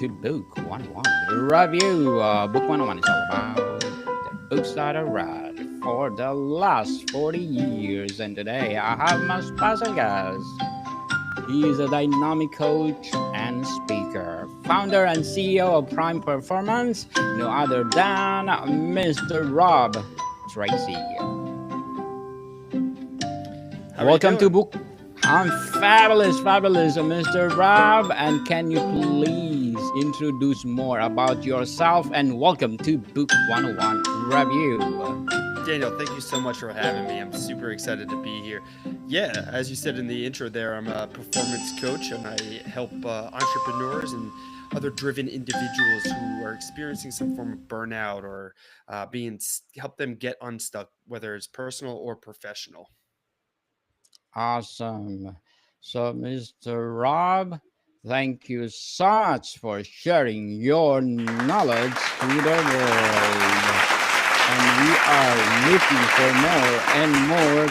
to Book 101 Review. Book 101 is all about the books that I read for the last 40 years. And today I have my special guest. He is a dynamic coach and speaker, founder and CEO of Prime Performance, no other than Mr. Rob Tracy. How are you Welcome to doing? Book. I'm fabulous, Mr. Rob. And can you please introduce more about yourself? And welcome to Book 101 Review. Daniel, thank you so much for having me. I'm super excited to be here. Yeah, as you said in the intro there, I'm a performance coach and I help entrepreneurs and other driven individuals who are experiencing some form of burnout or help them get unstuck, whether it's personal or professional. Awesome. So, Mr. Rob, thank you so much for sharing your knowledge to the world. And we are looking for more and more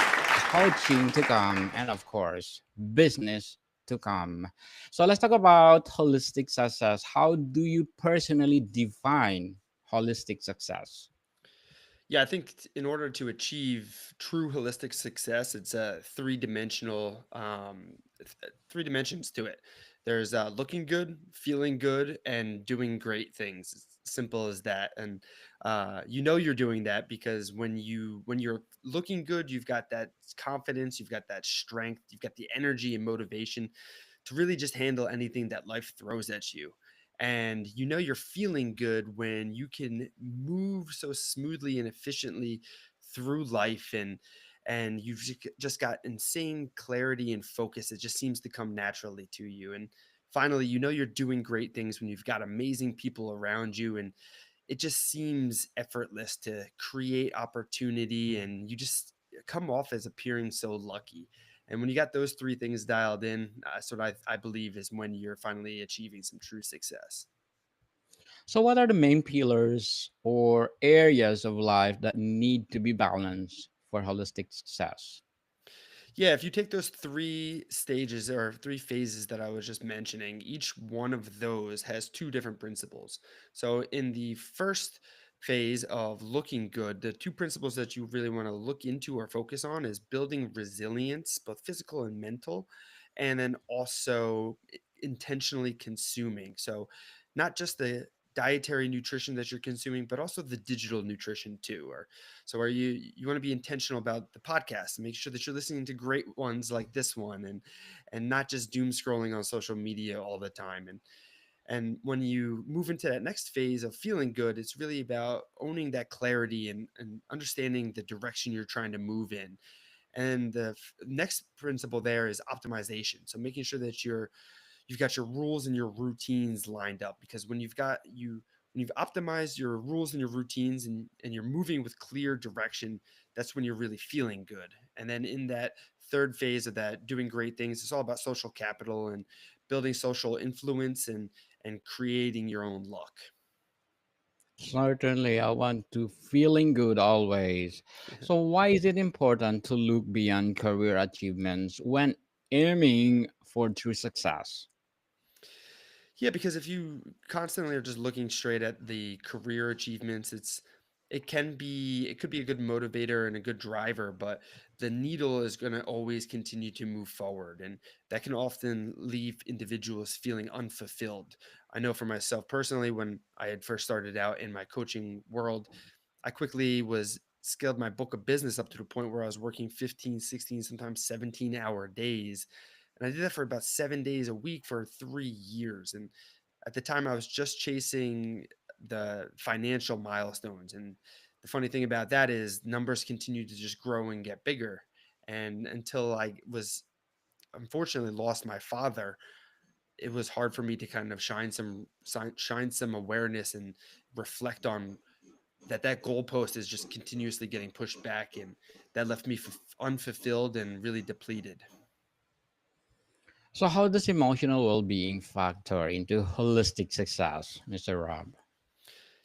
coaching to come, and of course, business to come. So, let's talk about holistic success. How do you personally define holistic success? Yeah, I think in order to achieve true holistic success, it's a three dimensions to it. There's looking good, feeling good, and doing great things. It's simple as that. And you know you're doing that because when you're looking good, you've got that confidence, you've got that strength, you've got the energy and motivation to really just handle anything that life throws at you. And you know you're feeling good when you can move so smoothly and efficiently through life and you've just got insane clarity and focus. It just seems to come naturally to you. And finally, you know you're doing great things when you've got amazing people around you and it just seems effortless to create opportunity and you just come off as appearing so lucky. And when you got those three things dialed in, that's what I believe is when you're finally achieving some true success. So, what are the main pillars or areas of life that need to be balanced for holistic success? Yeah, if you take those three stages or three phases that I was just mentioning, each one of those has two different principles. So, in the first phase of looking good, the two principles that you really want to look into or focus on is building resilience, both physical and mental, and then also intentionally consuming. So, not just the dietary nutrition that you're consuming, but also the digital nutrition too. Or so are you want to be intentional about the podcast and make sure that you're listening to great ones like this one and not just doom scrolling on social media all the time. And when you move into that next phase of feeling good, it's really about owning that clarity and understanding the direction you're trying to move in. And the next principle there is optimization. So making sure that you've got your rules and your routines lined up because when you've optimized your rules and your routines and you're moving with clear direction, that's when you're really feeling good. And then in that third phase of that doing great things, it's all about social capital and building social influence and creating your own luck. Certainly, I want to feeling good always. So, why is it important to look beyond career achievements when aiming for true success? Yeah, because if you constantly are just looking straight at the career achievements, it could be a good motivator and a good driver, but the needle is going to always continue to move forward, and that can often leave individuals feeling unfulfilled. I know for myself personally, when I had first started out in my coaching world, I quickly was scaled my book of business up to the point where I was working 15, 16, sometimes 17-hour days. And I did that for about 7 days a week for 3 years. And at the time, I was just chasing the financial milestones. And the funny thing about that is numbers continue to just grow and get bigger. And until I was unfortunately lost my father, it was hard for me to kind of shine some awareness and reflect on that goalpost is just continuously getting pushed back, and that left me unfulfilled and really depleted. So, how does emotional well being factor into holistic success, Mr. Rob?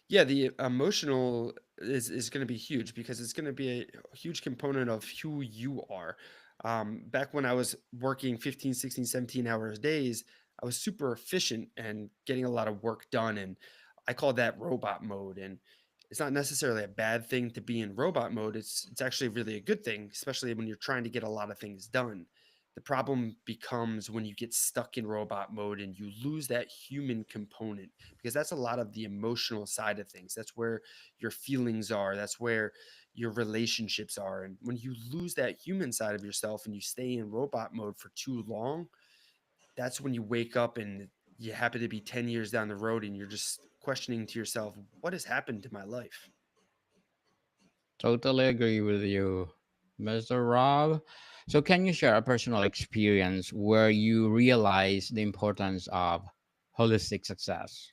Yeah, the emotional is going to be huge because it's going to be a huge component of who you are. Back when I was working 15, 16, 17 hours days, I was super efficient and getting a lot of work done. And I call that robot mode. And it's not necessarily a bad thing to be in robot mode. It's actually really a good thing, especially when you're trying to get a lot of things done. The problem becomes when you get stuck in robot mode and you lose that human component, because that's a lot of the emotional side of things. That's where your feelings are. That's where your relationships are. And when you lose that human side of yourself and you stay in robot mode for too long, that's when you wake up and you happen to be 10 years down the road and you're just questioning to yourself, what has happened to my life? Totally agree with you, Mr. Rob. So, can you share a personal experience where you realize the importance of holistic success?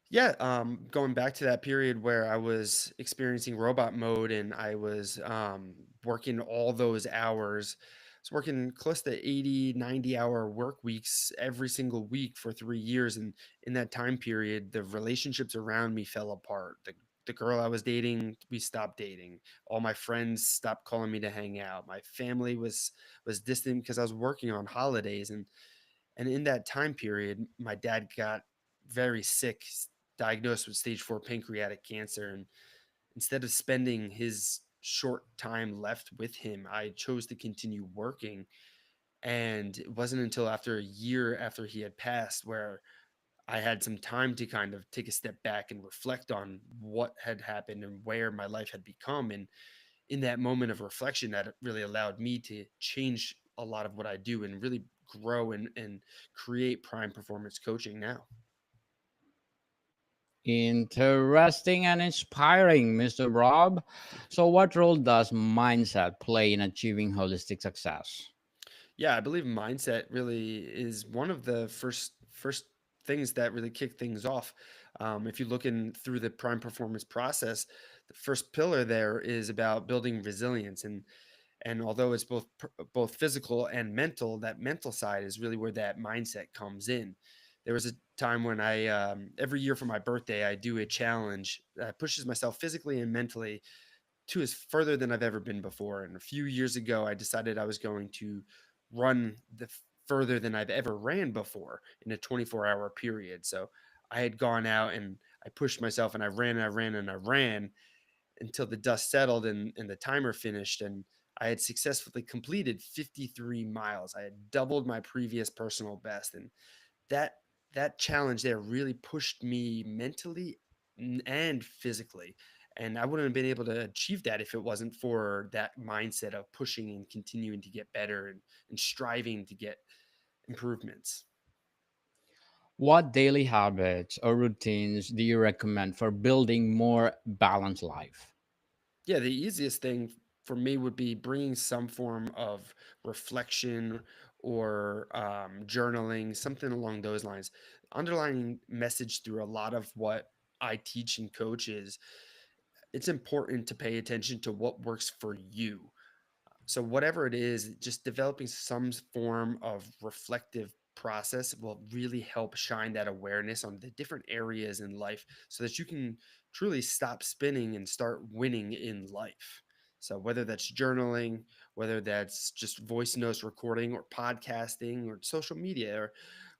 Yeah, going back to that period where I was experiencing robot mode and I was working all those hours. I was working close to 80, 90-hour work weeks every single week for 3 years. And in that time period, the relationships around me fell apart. The girl I was dating, we stopped dating. All my friends stopped calling me to hang out. My family was distant because I was working on holidays. And in that time period, my dad got very sick, diagnosed with stage 4 pancreatic cancer. And instead of spending his short time left with him, I chose to continue working. And it wasn't until after a year after he had passed where I had some time to kind of take a step back and reflect on what had happened and where my life had become. And in that moment of reflection, that really allowed me to change a lot of what I do and really grow and create prime performance coaching now. Interesting and inspiring, Mr. Rob. So, what role does mindset play in achieving holistic success? Yeah, I believe mindset really is one of the first things that really kick things off. If you look in through the prime performance process, the first pillar there is about building resilience. And although it's both physical and mental, that mental side is really where that mindset comes in. There was a time when I every year for my birthday I do a challenge that pushes myself physically and mentally to as further than I've ever been before. And a few years ago, I decided I was going to run further than I've ever ran before in a 24-hour period. So I had gone out and I pushed myself and I ran and I ran and I ran until the dust settled and the timer finished. And I had successfully completed 53 miles. I had doubled my previous personal best. And that that challenge there really pushed me mentally and physically. And I wouldn't have been able to achieve that if it wasn't for that mindset of pushing and continuing to get better and striving to get improvements. What daily habits or routines do you recommend for building more balanced life? Yeah, the easiest thing for me would be bringing some form of reflection or journaling, something along those lines. Underlying message through a lot of what I teach and coach is it's important to pay attention to what works for you. So whatever it is, just developing some form of reflective process will really help shine that awareness on the different areas in life so that you can truly stop spinning and start winning in life. So whether that's journaling, whether that's just voice notes recording or podcasting or social media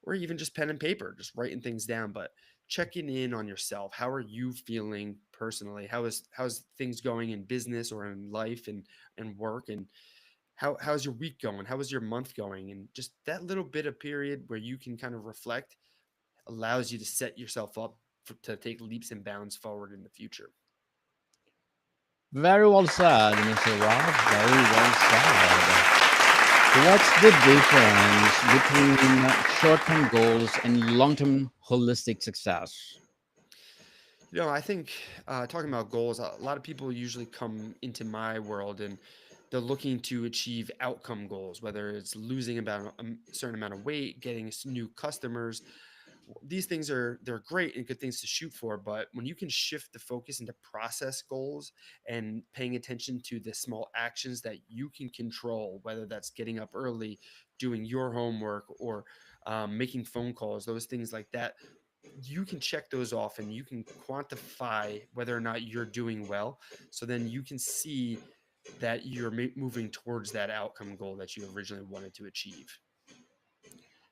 or even just pen and paper, just writing things down, but checking in on yourself. How are you feeling personally? How's things going in business or in life and work, and how's your week going? How was your month going? And just that little bit of period where you can kind of reflect allows you to set yourself up to take leaps and bounds forward in the future. Very well said, Mr. Rob. Very well said. What's the difference between short term goals and long term holistic success? I think talking about goals, a lot of people usually come into my world and they're looking to achieve outcome goals, whether it's losing about a certain amount of weight, getting new customers. These things they're great and good things to shoot for, but when you can shift the focus into process goals and paying attention to the small actions that you can control, whether that's getting up early, doing your homework, or making phone calls, those things like that, you can check those off and you can quantify whether or not you're doing well. So then you can see that you're moving towards that outcome goal that you originally wanted to achieve.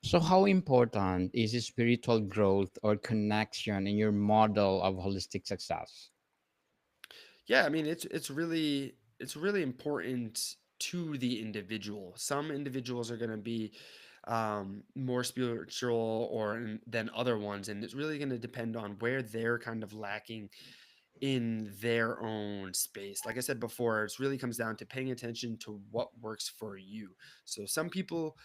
So, how important is spiritual growth or connection in your model of holistic success? Yeah, I mean it's really important to the individual. Some individuals are going to be more spiritual than other ones, and it's really going to depend on where they're kind of lacking in their own space. Like I said before, it really comes down to paying attention to what works for you. So some people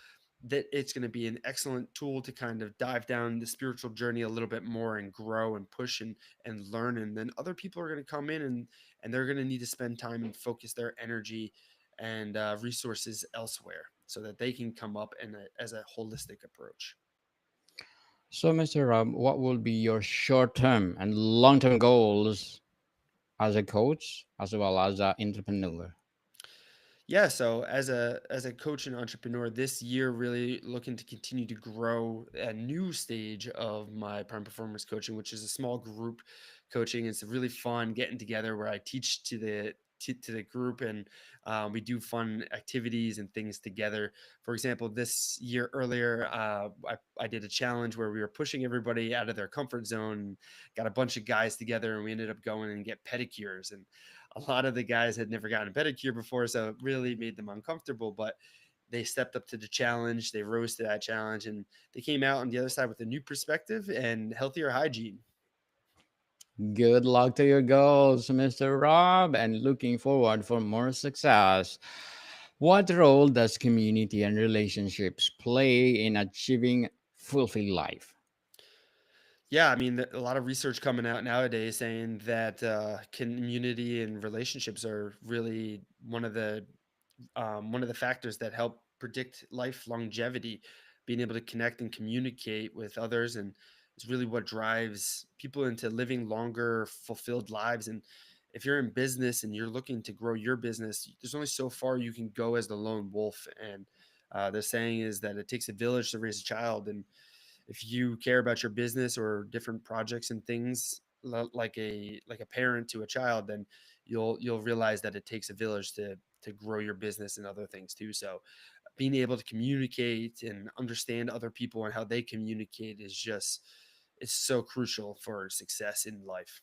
that it's going to be an excellent tool to kind of dive down the spiritual journey a little bit more and grow and push and learn. And then other people are going to come in and they're going to need to spend time and focus their energy and resources elsewhere so that they can come up as a holistic approach. So, Mr. Rob, what will be your short term and long term goals as a coach as well as an entrepreneur? Yeah, so as a coach and entrepreneur, this year really looking to continue to grow a new stage of my prime performance coaching, which is a small group coaching. It's really fun getting together where I teach to the group and we do fun activities and things together. For example, this year earlier, I did a challenge where we were pushing everybody out of their comfort zone, got a bunch of guys together, and we ended up going and get pedicures. And a lot of the guys had never gotten a pedicure before, so it really made them uncomfortable. But they stepped up to the challenge, they rose to that challenge, and they came out on the other side with a new perspective and healthier hygiene. Good luck to your goals, Mr. Rob, and looking forward for more success. What role does community and relationships play in achieving fulfilled life? Yeah, I mean, a lot of research coming out nowadays saying that community and relationships are really one of the factors that help predict life longevity. Being able to connect and communicate with others, and is really what drives people into living longer, fulfilled lives. And if you're in business and you're looking to grow your business, there's only so far you can go as the lone wolf. And the saying is that it takes a village to raise a child. And if you care about your business or different projects and things like a parent to a child, then you'll realize that it takes a village to grow your business and other things too. So being able to communicate and understand other people and how they communicate is just it's so crucial for success in life.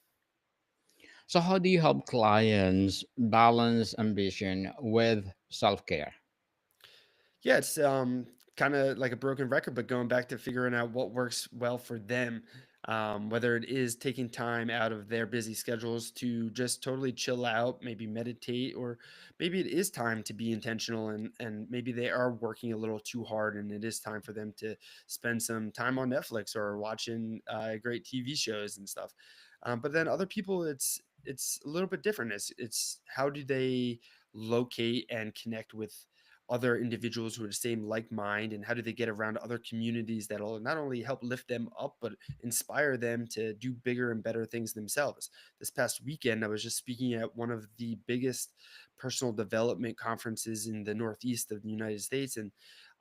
So, how do you help clients balance ambition with self care? Yeah, it's kind of like a broken record, but going back to figuring out what works well for them, whether it is taking time out of their busy schedules to just totally chill out, maybe meditate, or maybe it is time to be intentional and maybe they are working a little too hard and it is time for them to spend some time on Netflix or watching great TV shows and stuff. But then other people, it's a little bit different. It's how do they locate and connect with other individuals who are the same like mind, and how do they get around other communities that'll not only help lift them up but inspire them to do bigger and better things themselves. This past weekend I was just speaking at one of the biggest personal development conferences in the northeast of the United States, and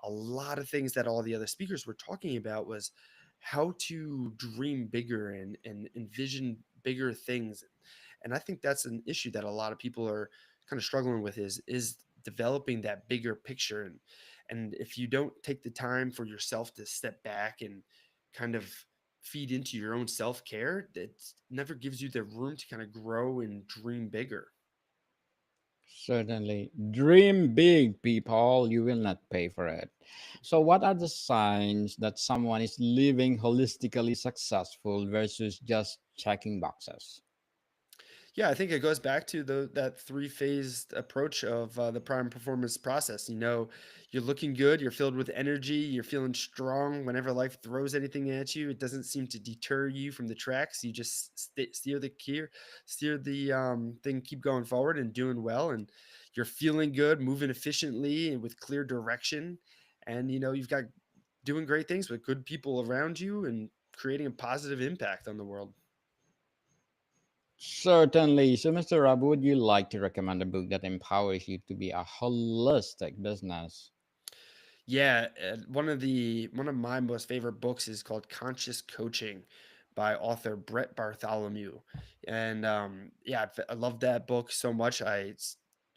a lot of things that all the other speakers were talking about was how to dream bigger and envision bigger things. And I think that's an issue that a lot of people are kind of struggling with is developing that bigger picture. And if you don't take the time for yourself to step back and kind of feed into your own self-care, that never gives you the room to kind of grow and dream bigger. Certainly. Dream big, people. You will not pay for it. So, what are the signs that someone is living holistically successful versus just checking boxes? Yeah, I think it goes back to that three-phased approach of the prime performance process. You're looking good, you're filled with energy, you're feeling strong. Whenever life throws anything at you, it doesn't seem to deter you from the tracks. You just steer the thing, keep going forward and doing well, and you're feeling good, moving efficiently and with clear direction. And you've got doing great things with good people around you and creating a positive impact on the world. Certainly. So, Mr. Rob, would you like to recommend a book that empowers you to be a holistic business? Yeah, one of my most favorite books is called Conscious Coaching by author Brett Bartholomew. And yeah, I love that book so much.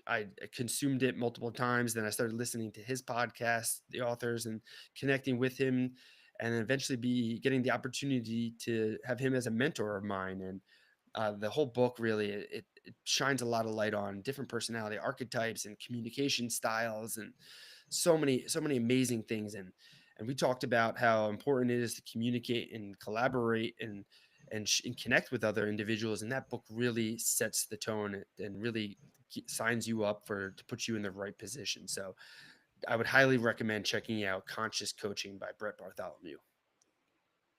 I consumed it multiple times. Then I started listening to his podcast, the authors, and connecting with him, and then eventually be getting the opportunity to have him as a mentor of mine. And the whole book really it shines a lot of light on different personality archetypes and communication styles, and so many amazing things. And we talked about how important it is to communicate and collaborate and connect with other individuals. And that book really sets the tone and really signs you up for to put you in the right position. So I would highly recommend checking out Conscious Coaching by Brett Bartholomew.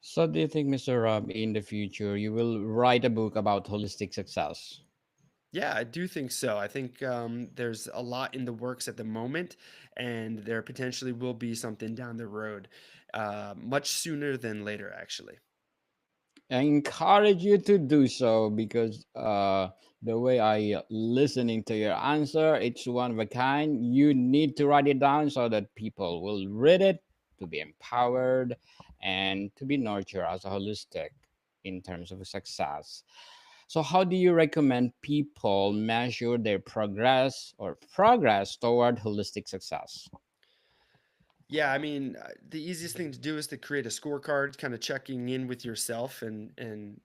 So, do you think, Mr. Rob, in the future you will write a book about holistic success? Yeah, I do think so. I think there's a lot in the works at the moment, and there potentially will be something down the road, much sooner than later, actually. I encourage you to do so because the way I listening to your answer, it's one of a kind. You need to write it down so that people will read it to be empowered and to be nurtured as a holistic in terms of success. So, how do you recommend people measure their progress toward holistic success? Yeah, I mean, the easiest thing to do is to create a scorecard, kind of checking in with yourself and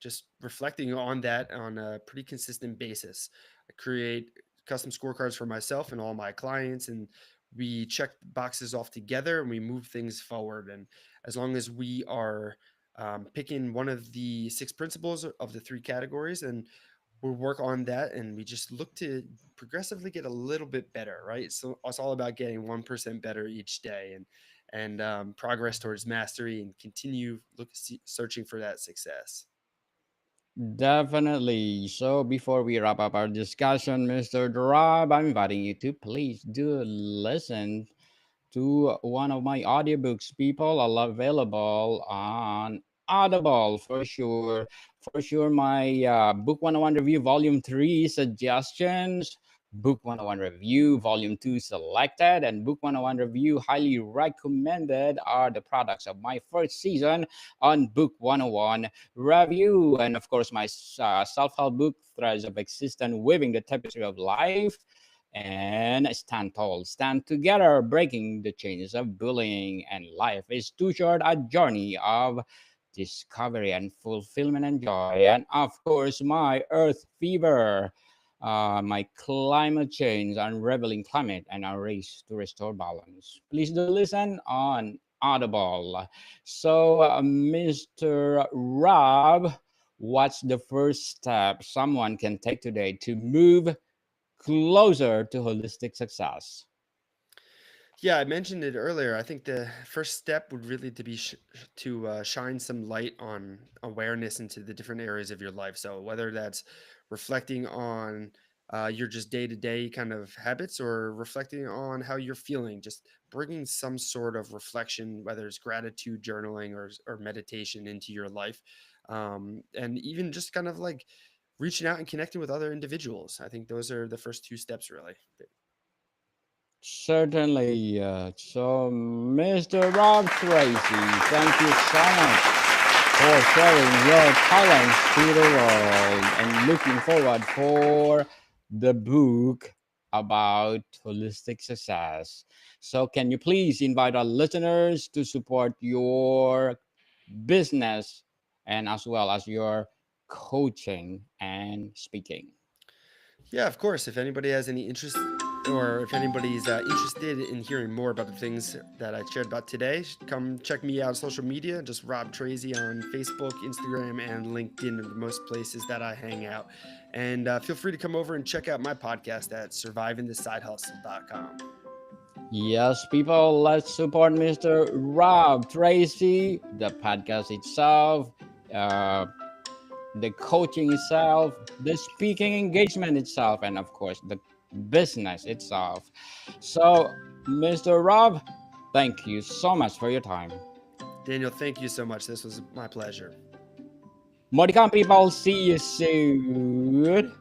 just reflecting on that on a pretty consistent basis. I create custom scorecards for myself and all my clients, and we check boxes off together and we move things forward. And as long as we are picking one of the six principles of the three categories, and we'll work on that, and we just look to progressively get a little bit better, right? So it's all about getting 1% better each day, and progress towards mastery, and continue searching for that success. Definitely. So before we wrap up our discussion, Mr. Rob, I'm inviting you to please do listen to one of my audiobooks. People are available on Audible for sure. For sure, my Book 101 Review Volume 3 suggestions, Book 101 Review Volume 2 selected, and Book 101 Review highly recommended are the products of my first season on Book 101 Review. And of course, my self help book, Threads of Existence, Weaving the Tapestry of Life, and stand tall, stand together, breaking the chains of bullying. And life is too short, a journey of discovery and fulfillment and joy. And of course, my Earth Fever, my climate change, unraveling climate, and our race to restore balance. Please do listen on Audible. So, Mr. Rob, what's the first step someone can take today to move closer to holistic success? Yeah, I mentioned it earlier. I think the first step would really to be to shine some light on awareness into the different areas of your life. So whether that's reflecting on your just day to day kind of habits, or reflecting on how you're feeling, just bringing some sort of reflection, whether it's gratitude journaling or meditation into your life, and even just kind of like reaching out and connecting with other individuals. I think those are the first two steps, really. Certainly. So, Mr. Rob Tracy, thank you so much for sharing your talents to the world and looking forward for the book about holistic success. So, can you please invite our listeners to support your business and as well as your coaching and speaking? Yeah, of course. If anybody has any interest, or if anybody's interested in hearing more about the things that I shared about today, come check me out on social media. Just Rob Tracy on Facebook, Instagram, and LinkedIn are the most places that I hang out. And feel free to come over and check out my podcast at survivingthesidehustle.com. Yes, people, let's support Mr. Rob Tracy, the podcast itself, uh, the coaching itself, the speaking engagement itself, and of course, the business itself. So, Mr. Rob, thank you so much for your time. Daniel, thank you so much. This was my pleasure. Modicam people, see you soon.